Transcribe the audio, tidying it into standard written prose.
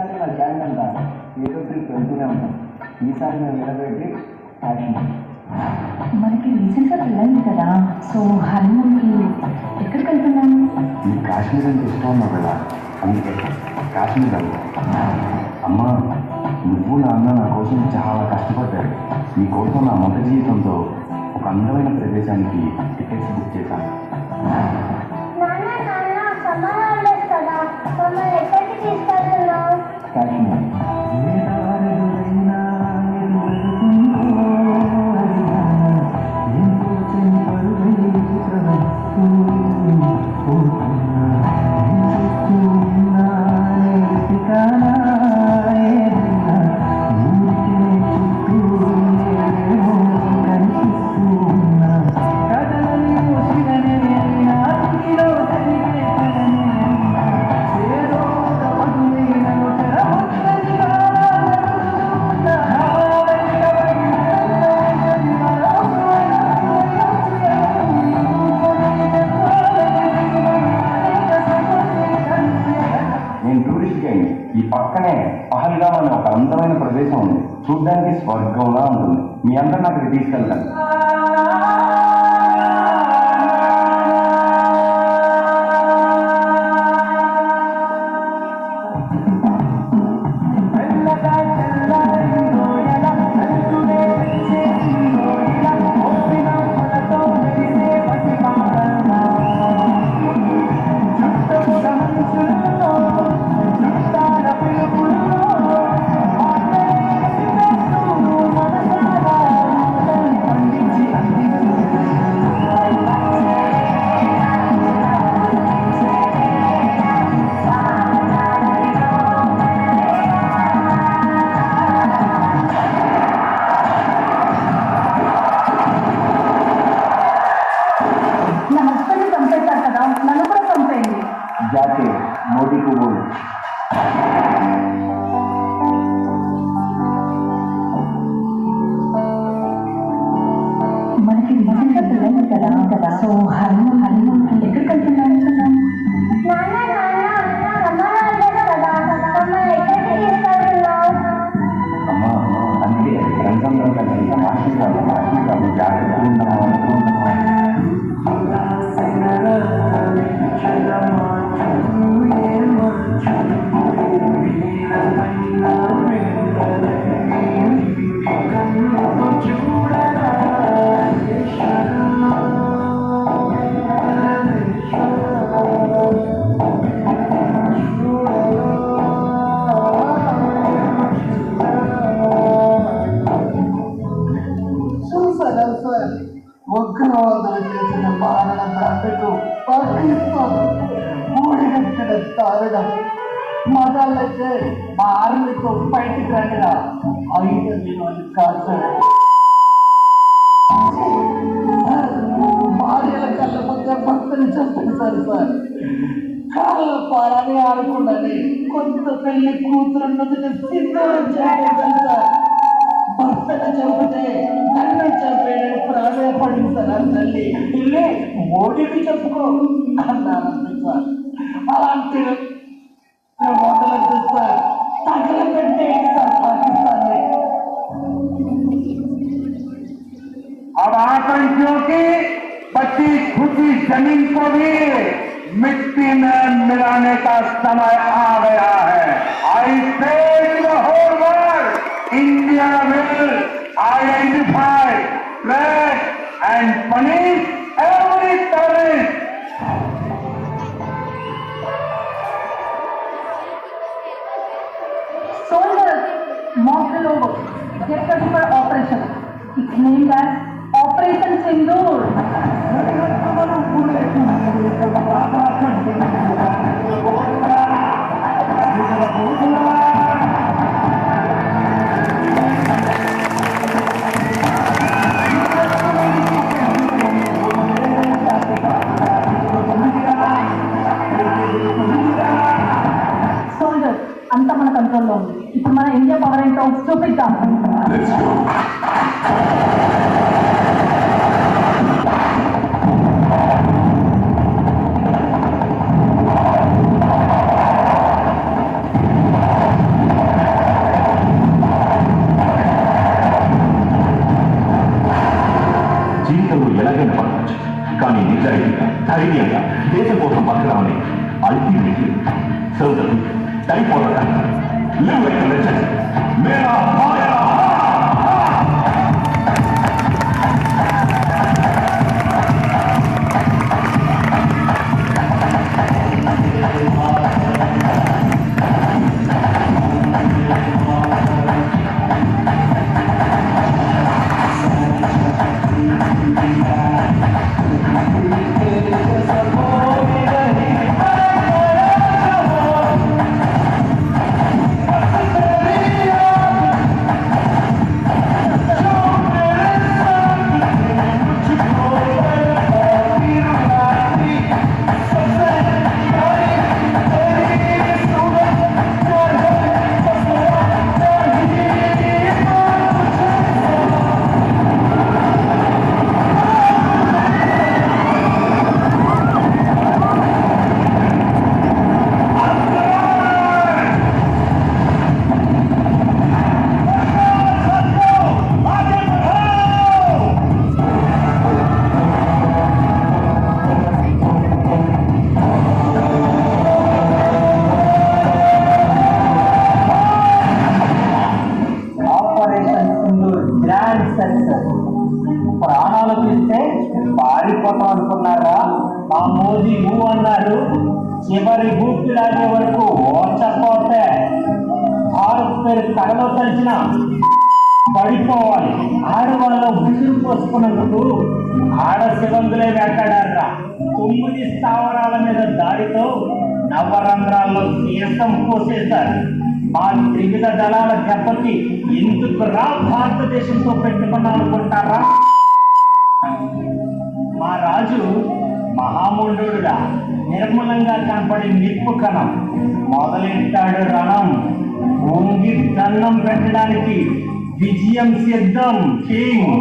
ప్రతిసారి నా గ్యాంగ్ అంతా ఏదో ట్రిప్ వెళ్తూనే ఉంటాం. ఈసారి మేము నిలబెట్టి కాశ్మీర్. మనకి రీసెంట్గా పెళ్ళైంది కదా, సో హనీమూన్కి ఎక్కడికి వెళ్తున్నాము? నీకు కాశ్మీర్ అంటే ఇష్టం ఉన్నావు కదా, అందుకే కాశ్మీర్ వెళ్తాం. అమ్మ, నువ్వు నాన్న నా కోసం చాలా కష్టపడ్డాడు. నీ కోసం నా మొదటి జీవితంతో ఒక అందమైన ప్రదేశానికి టికెట్స్ బుక్ చేశాను. కాశ్మీర్. ఈ పక్కనే పహల్గామ్ అనే ఒక అందమైన ప్రదేశం ఉంది. చూడ్డానికి స్వర్గంలా ఉంటుంది. మీ అందరూ నాకు తీసుకెళ్తాను. जाके मोदी को बोलो. మనకి రీసెంట్గా పెళ్ళైంది కదా, సో హనీమూన్ ఎక్కడికి వెళ్తున్నాను? అమ్మా, అందుకే రంగంలో కాశ్మీర్ జాగ్రత్తగా ఉన్నాము. ఉగ్రవాదులు చేసిన మారణ దండకు పాకిస్తాన్ మూడిగంటల తారడం మగాళ్ళైతే మా ఆర్మీతో బయటికి రండిరా 5 నిమిషాలు కాల్చాడు. భార్యల కళ్ళ మధ్య భక్తుని చంపేశారు సార్. కాళ్ళ పాలని ఆడుకుండాలి కొంత పెళ్లి కూతురున్నది సిద్ధం చేయలేదు సార్. భర్తను చంపితే నన్ను చంపేయడానికి ప్రాధాయపడింది సార్. ఆ తల్లి ఇల్లే మోడీకి చెప్పుకో అన్నారు సార్. అలాంటి మొదలైతే సార్ తగలబెట్టే సార్ పాకిస్తాన్. अब आतंकियों की बची खुशी जमीन को भी मिट्टी में मिलाने का समय आ गया है. I say to the whole world, India will identify, track and punish every terrorist. Soldiers marched over, get ready for operation. It's named as Operation Sindoor. Soldiers, అంతా మన కంట్రోల్లో ఉంది. ఇప్పుడు మన ఇండియా పవర్ ఏంటో చూపిద్దాం. భయపడవచ్చు, కానీ నిజాయితీగా ధైర్యంగా దేశం కోసం బతకడాన్ని ultimately serve the people, die for the country, live like a legend. మేరా Bharat. Operation Sindoor grand success. ప్రాణాలు తీస్తే పారిపోతాం అనుకున్నారా? ఆ మోదీ ఊ అన్నారు, చివరి బూట్లు లాగే వరకు ఓచపోతే భారత్ పేరు కడలో కలిసిన పడిపోవాలి. ఆడవాళ్ళలో విసురు పోసుకున్నందుకు ఆడ శివంతులే వెంటాడారా. 9 స్థావరాల మీద దాడితో నవరంధ్రాల్లో తీర్థం పోసేశారు. మా త్రివిధ దళాల దెబ్బకి ఎందుకు రా భారతదేశంతో పెట్టుకున్నాం అనుకుంటారా? మా రాజు మహాముండుడుగా నిర్మలంగా కనపడి నిప్పు కణం మొదలెట్టాడు రణం. భూమికి దండం పెట్టడానికి విజయం సిద్ధం. కింగ్